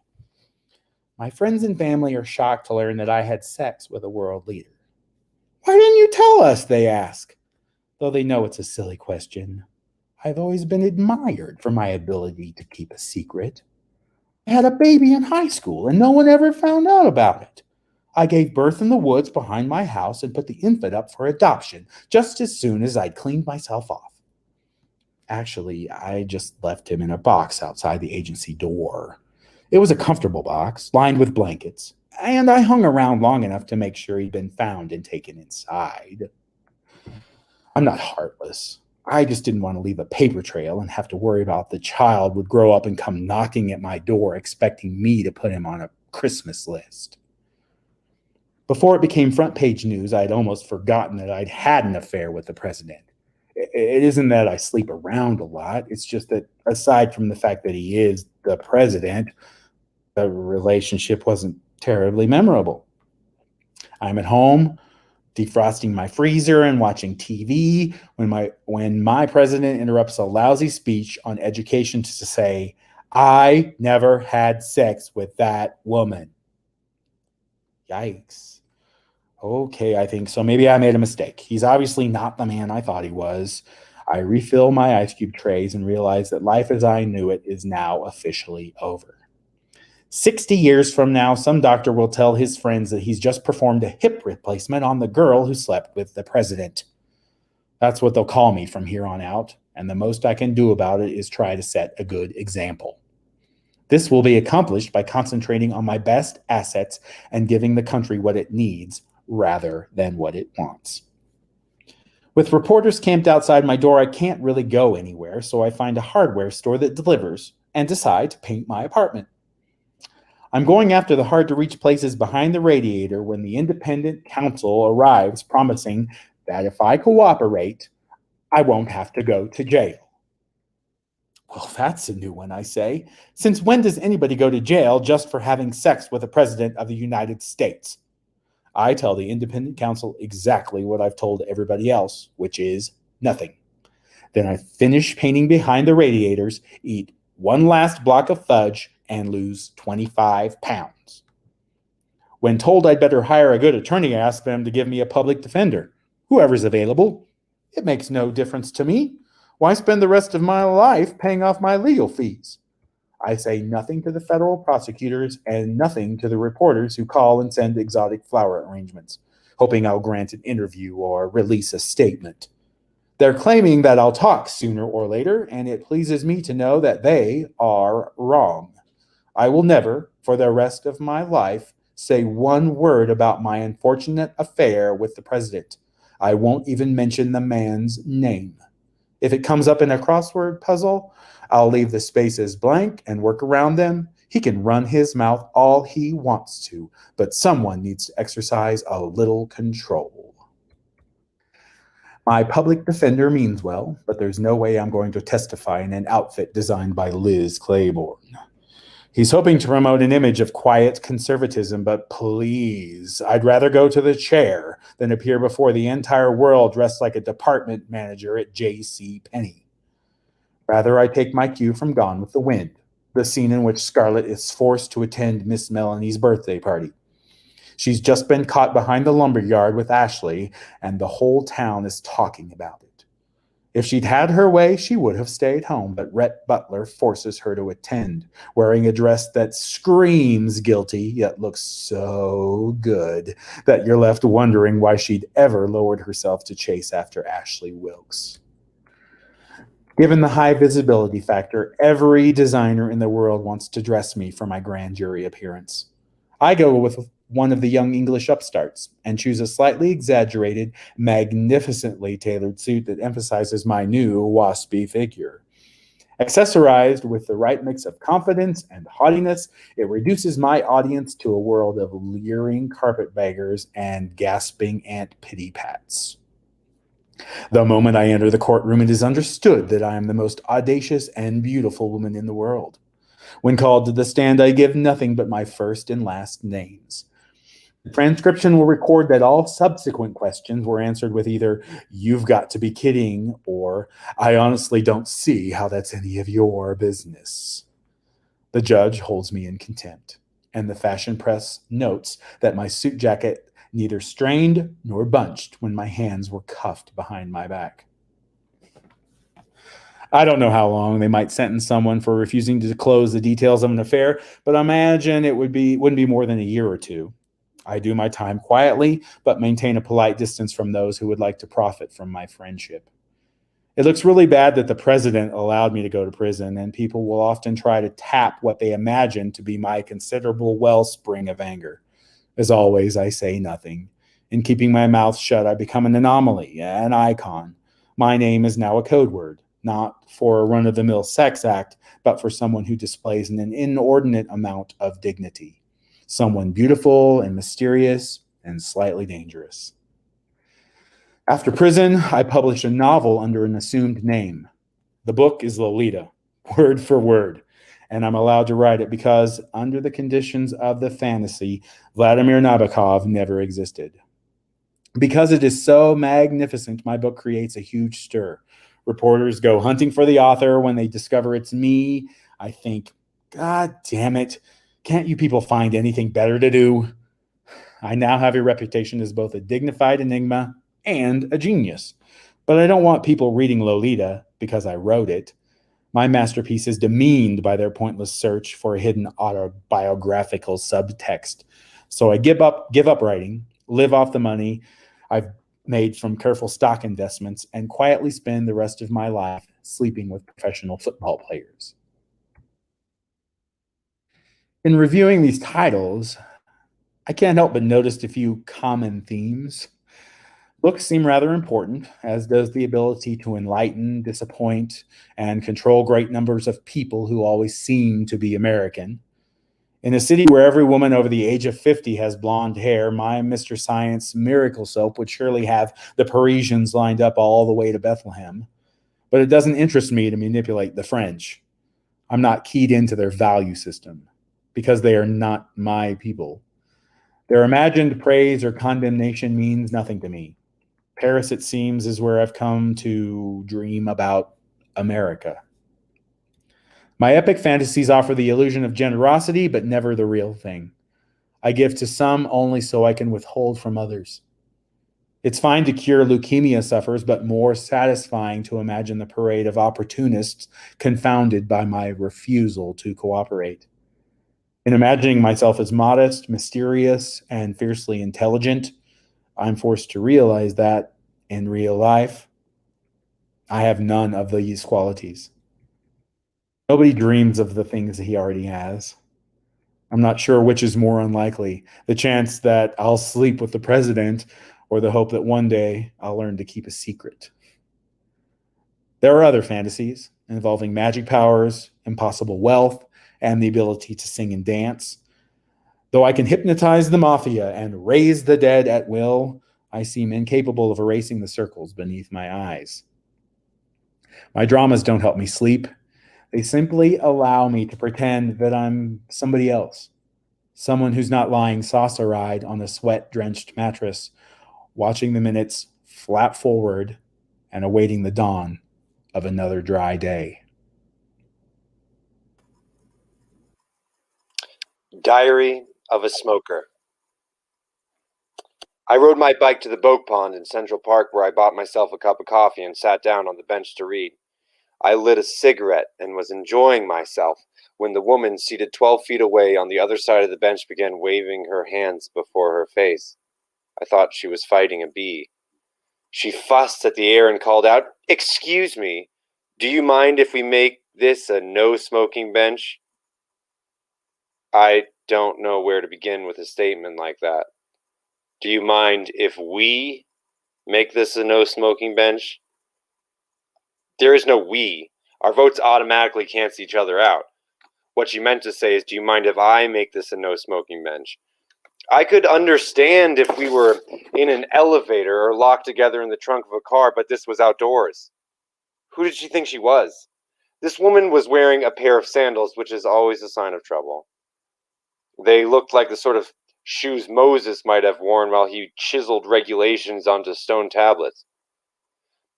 My friends and family are shocked to learn that I had sex with a world leader. Why didn't you tell us, they ask. Though they know it's a silly question. I've always been admired for my ability to keep a secret. I had a baby in high school, and no one ever found out about it. I gave birth in the woods behind my house and put the infant up for adoption just as soon as I'd cleaned myself off. Actually, I just left him in a box outside the agency door. It was a comfortable box, lined with blankets, and I hung around long enough to make sure he'd been found and taken inside. I'm not heartless. I just didn't want to leave a paper trail and have to worry about the child would grow up and come knocking at my door expecting me to put him on a Christmas list. Before it became front page news, I'd almost forgotten that I'd had an affair with the president. It isn't that I sleep around a lot. It's just that aside from the fact that he is the president, the relationship wasn't terribly memorable. I'm at home, defrosting my freezer and watching TV when my president interrupts a lousy speech on education to say, "I never had sex with that woman." Yikes. Okay, I think so. Maybe I made a mistake. He's obviously not the man I thought he was. I refill my ice cube trays and realize that life as I knew it is now officially over. 60 years from now, some doctor will tell his friends that he's just performed a hip replacement on the girl who slept with the president. That's what they'll call me from here on out, and the most I can do about it is try to set a good example. This will be accomplished by concentrating on my best assets and giving the country what it needs rather than what it wants. With reporters camped outside my door, I can't really go anywhere, so I find a hardware store that delivers and decide to paint my apartment. I'm going after the hard-to-reach places behind the radiator when the independent counsel arrives, promising that if I cooperate, I won't have to go to jail. Well, that's a new one, I say. Since when does anybody go to jail just for having sex with the President of the United States? I tell the independent counsel exactly what I've told everybody else, which is nothing. Then I finish painting behind the radiators, eat one last block of fudge, and lose 25 pounds. When told I'd better hire a good attorney, I asked them to give me a public defender. Whoever's available. It makes no difference to me. Why spend the rest of my life paying off my legal fees? I say nothing to the federal prosecutors and nothing to the reporters who call and send exotic flower arrangements, hoping I'll grant an interview or release a statement. They're claiming that I'll talk sooner or later, and it pleases me to know that they are wrong. I will never, for the rest of my life, say one word about my unfortunate affair with the president. I won't even mention the man's name. If it comes up in a crossword puzzle, I'll leave the spaces blank and work around them. He can run his mouth all he wants to, but someone needs to exercise a little control. My public defender means well, but there's no way I'm going to testify in an outfit designed by Liz Claiborne. He's hoping to promote an image of quiet conservatism, but please, I'd rather go to the chair than appear before the entire world dressed like a department manager at J.C. Penney. Rather, I take my cue from Gone with the Wind, the scene in which Scarlett is forced to attend Miss Melanie's birthday party. She's just been caught behind the lumberyard with Ashley, and the whole town is talking about it. If she'd had her way, she would have stayed home, but Rhett Butler forces her to attend, wearing a dress that screams guilty, yet looks so good that you're left wondering why she'd ever lowered herself to chase after Ashley Wilkes. Given the high visibility factor, every designer in the world wants to dress me for my grand jury appearance. I go with one of the young English upstarts and choose a slightly exaggerated, magnificently tailored suit that emphasizes my new waspy figure. Accessorized with the right mix of confidence and haughtiness, it reduces my audience to a world of leering carpetbaggers and gasping ant pity-pats. The moment I enter the courtroom, it is understood that I am the most audacious and beautiful woman in the world. When called to the stand, I give nothing but my first and last names. The transcription will record that all subsequent questions were answered with either, "You've got to be kidding," or, "I honestly don't see how that's any of your business." The judge holds me in contempt, and the fashion press notes that my suit jacket neither strained nor bunched when my hands were cuffed behind my back. I don't know how long they might sentence someone for refusing to disclose the details of an affair, but I imagine it wouldn't be more than a year or two. I do my time quietly, but maintain a polite distance from those who would like to profit from my friendship. It looks really bad that the president allowed me to go to prison, and people will often try to tap what they imagine to be my considerable wellspring of anger. As always, I say nothing. In keeping my mouth shut, I become an anomaly, an icon. My name is now a code word, not for a run-of-the-mill sex act, but for someone who displays an inordinate amount of dignity. Someone beautiful and mysterious and slightly dangerous. After prison, I published a novel under an assumed name. The book is Lolita, word for word, and I'm allowed to write it because, under the conditions of the fantasy, Vladimir Nabokov never existed. Because it is so magnificent, my book creates a huge stir. Reporters go hunting for the author. When they discover it's me, I think, God damn it, can't you people find anything better to do? I now have a reputation as both a dignified enigma and a genius. But I don't want people reading Lolita because I wrote it. My masterpiece is demeaned by their pointless search for a hidden autobiographical subtext. So I give up writing, live off the money I've made from careful stock investments, and quietly spend the rest of my life sleeping with professional football players. In reviewing these titles, I can't help but notice a few common themes. Books seem rather important, as does the ability to enlighten, disappoint, and control great numbers of people who always seem to be American. In a city where every woman over the age of 50 has blonde hair, my Mr. Science miracle soap would surely have the Parisians lined up all the way to Bethlehem. But it doesn't interest me to manipulate the French. I'm not keyed into their value system, because they are not my people. Their imagined praise or condemnation means nothing to me. Paris, it seems, is where I've come to dream about America. My epic fantasies offer the illusion of generosity, but never the real thing. I give to some only so I can withhold from others. It's fine to cure leukemia sufferers, but more satisfying to imagine the parade of opportunists confounded by my refusal to cooperate. In imagining myself as modest, mysterious, and fiercely intelligent, I'm forced to realize that, in real life, I have none of these qualities. Nobody dreams of the things he already has. I'm not sure which is more unlikely, the chance that I'll sleep with the president or the hope that one day I'll learn to keep a secret. There are other fantasies involving magic powers, impossible wealth, and the ability to sing and dance. Though I can hypnotize the mafia and raise the dead at will, I seem incapable of erasing the circles beneath my eyes. My dramas don't help me sleep. They simply allow me to pretend that I'm somebody else, someone who's not lying saucer-eyed on a sweat-drenched mattress, watching the minutes flap forward and awaiting the dawn of another dry day. Diary of a Smoker. I rode my bike to the boat pond in Central Park where I bought myself a cup of coffee and sat down on the bench to read. I lit a cigarette and was enjoying myself when the woman seated 12 feet away on the other side of the bench began waving her hands before her face. I thought she was fighting a bee. She fussed at the air and called out, "Excuse me, do you mind if we make this a no-smoking bench?" I don't know where to begin with a statement like that. Do you mind if we make this a no-smoking bench? There is no we. Our votes automatically cancel each other out. What she meant to say is, do you mind if I make this a no-smoking bench? I could understand if we were in an elevator or locked together in the trunk of a car, but this was outdoors. Who did she think she was? This woman was wearing a pair of sandals, which is always a sign of trouble. They looked like the sort of shoes Moses might have worn while he chiseled regulations onto stone tablets.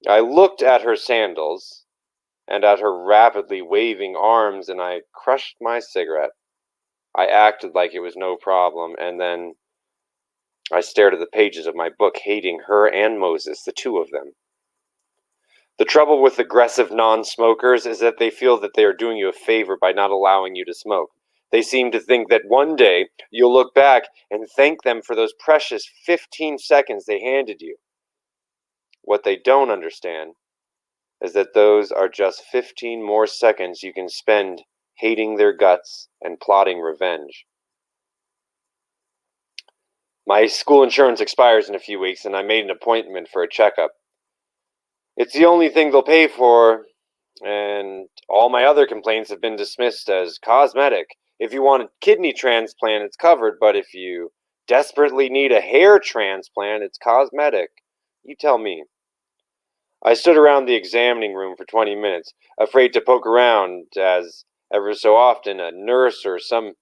I looked at her sandals and at her rapidly waving arms, and I crushed my cigarette. I acted like it was no problem, and then I stared at the pages of my book, hating her and Moses, the two of them. The trouble with aggressive non-smokers is that they feel that they are doing you a favor by not allowing you to smoke. They seem to think that one day you'll look back and thank them for those precious 15 seconds they handed you. What they don't understand is that those are just 15 more seconds you can spend hating their guts and plotting revenge. My school insurance expires in a few weeks, and I made an appointment for a checkup. It's the only thing they'll pay for, and all my other complaints have been dismissed as cosmetic. If you want a kidney transplant, it's covered, but if you desperately need a hair transplant, it's cosmetic. You tell me. I stood around the examining room for 20 minutes, afraid to poke around, as ever so often a nurse or some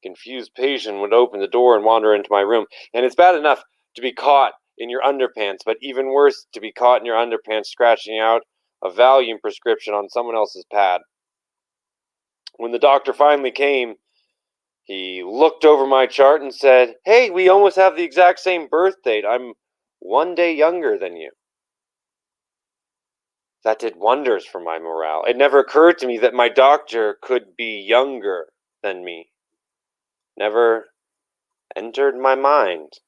confused patient would open the door and wander into my room. And it's bad enough to be caught in your underpants, but even worse to be caught in your underpants scratching out a Valium prescription on someone else's pad. When the doctor finally came, he looked over my chart and said, "Hey, we almost have the exact same birth date. I'm 1 day younger than you." That did wonders for my morale. It never occurred to me that my doctor could be younger than me. Never entered my mind.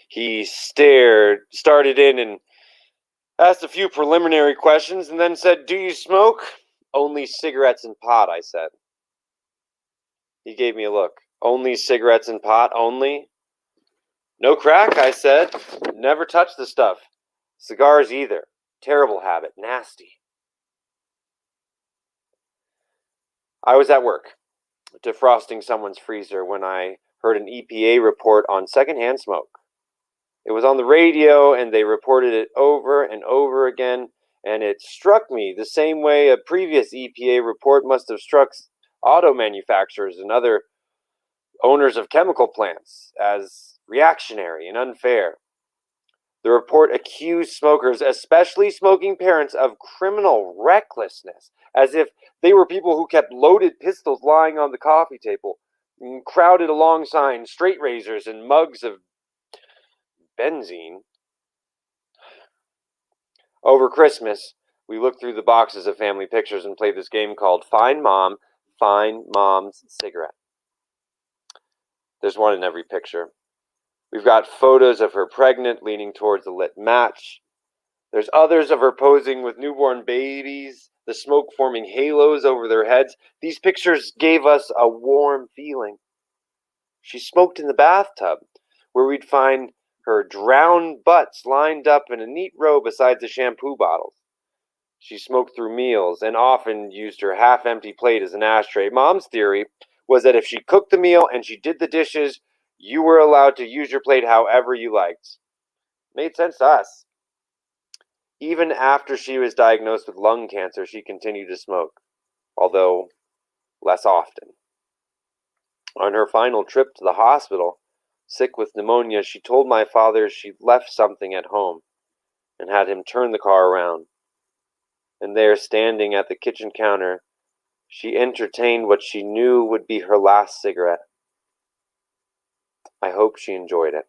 He started in and asked a few preliminary questions and then said, "Do you smoke?" "Only cigarettes and pot," I said. He gave me a look. "Only cigarettes and pot, only?" "No crack," I said. "Never touched the stuff. Cigars either. Terrible habit. Nasty." I was at work, defrosting someone's freezer, when I heard an EPA report on secondhand smoke. It was on the radio, and they reported it over and over again, and it struck me the same way a previous EPA report must have struck auto manufacturers and other owners of chemical plants as reactionary and unfair. The report accused smokers, especially smoking parents, of criminal recklessness, as if they were people who kept loaded pistols lying on the coffee table. crowded alongside straight razors and mugs of benzene. Over Christmas, we looked through the boxes of family pictures and played this game called Find Mom, Find Mom's Cigarette. There's one in every picture. We've got photos of her pregnant, leaning towards a lit match. There's others of her posing with newborn babies, the smoke forming halos over their heads. These pictures gave us a warm feeling. She smoked in the bathtub, where we'd find her drowned butts lined up in a neat row beside the shampoo bottles. She smoked through meals and often used her half-empty plate as an ashtray. Mom's theory was that if she cooked the meal and she did the dishes, you were allowed to use your plate however you liked. Made sense to us. Even after she was diagnosed with lung cancer, she continued to smoke, although less often. On her final trip to the hospital, sick with pneumonia, she told my father she'd left something at home and had him turn the car around. And there, standing at the kitchen counter, she entertained what she knew would be her last cigarette. I hope she enjoyed it.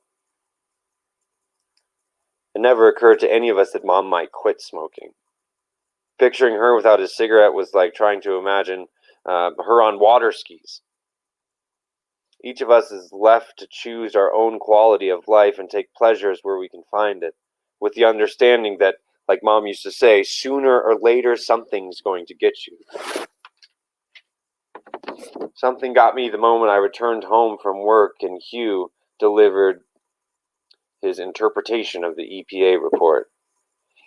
It never occurred to any of us that Mom might quit smoking. Picturing her without a cigarette was like trying to imagine her on water skis. Each of us is left to choose our own quality of life and take pleasures where we can find it, with the understanding that, like Mom used to say, sooner or later something's going to get you. Something got me the moment I returned home from work and Hugh delivered his interpretation of the EPA report.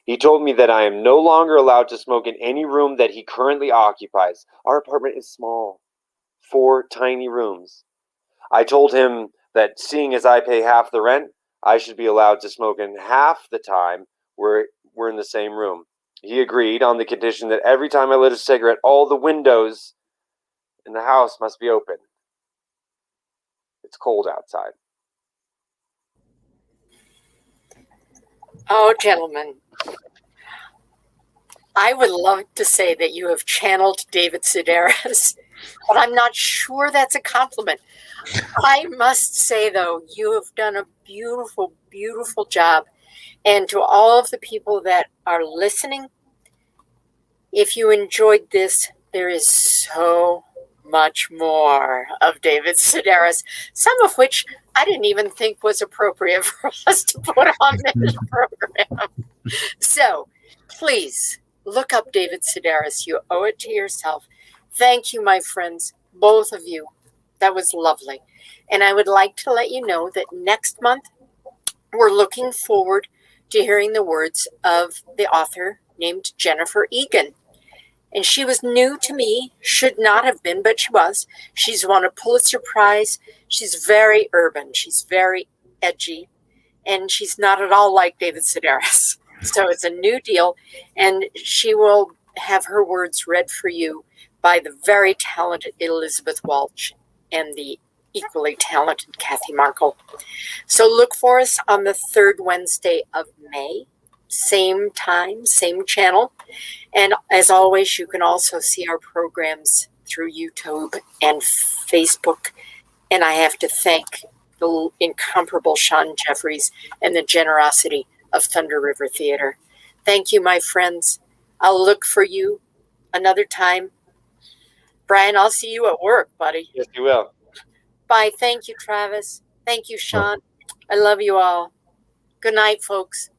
He told me that I am no longer allowed to smoke in any room that he currently occupies. Our apartment is small, 4 tiny rooms. I told him that seeing as I pay half the rent, I should be allowed to smoke in half the time we're in the same room. He agreed on the condition that every time I lit a cigarette, all the windows in the house must be open. It's cold outside. Oh, gentlemen, I would love to say that you have channeled David Sedaris, but I'm not sure that's a compliment. I must say, though, you have done a beautiful, beautiful job. And to all of the people that are listening, if you enjoyed this, there is so much more of David Sedaris, some of which I didn't even think was appropriate for us to put on this program. So please look up David Sedaris. You owe it to yourself. Thank you, my friends, both of you. That was lovely. And I would like to let you know that next month, we're looking forward to hearing the words of the author named Jennifer Egan. And she was new to me, should not have been, but she was. She's won a Pulitzer Prize. She's very urban. She's very edgy. And she's not at all like David Sedaris. So it's a new deal. And she will have her words read for you by the very talented Elizabeth Walsh and the equally talented Kathy Markle. So look for us on the 3rd Wednesday of May. Same time, same channel. And as always, you can also see our programs through YouTube and Facebook. And I have to thank the incomparable Sean Jeffries and the generosity of Thunder River Theater. Thank you, my friends. I'll look for you another time. Brian, I'll see you at work, buddy. Yes, you will. Bye. Thank you, Travis. Thank you, Sean. I love you all. Good night, folks.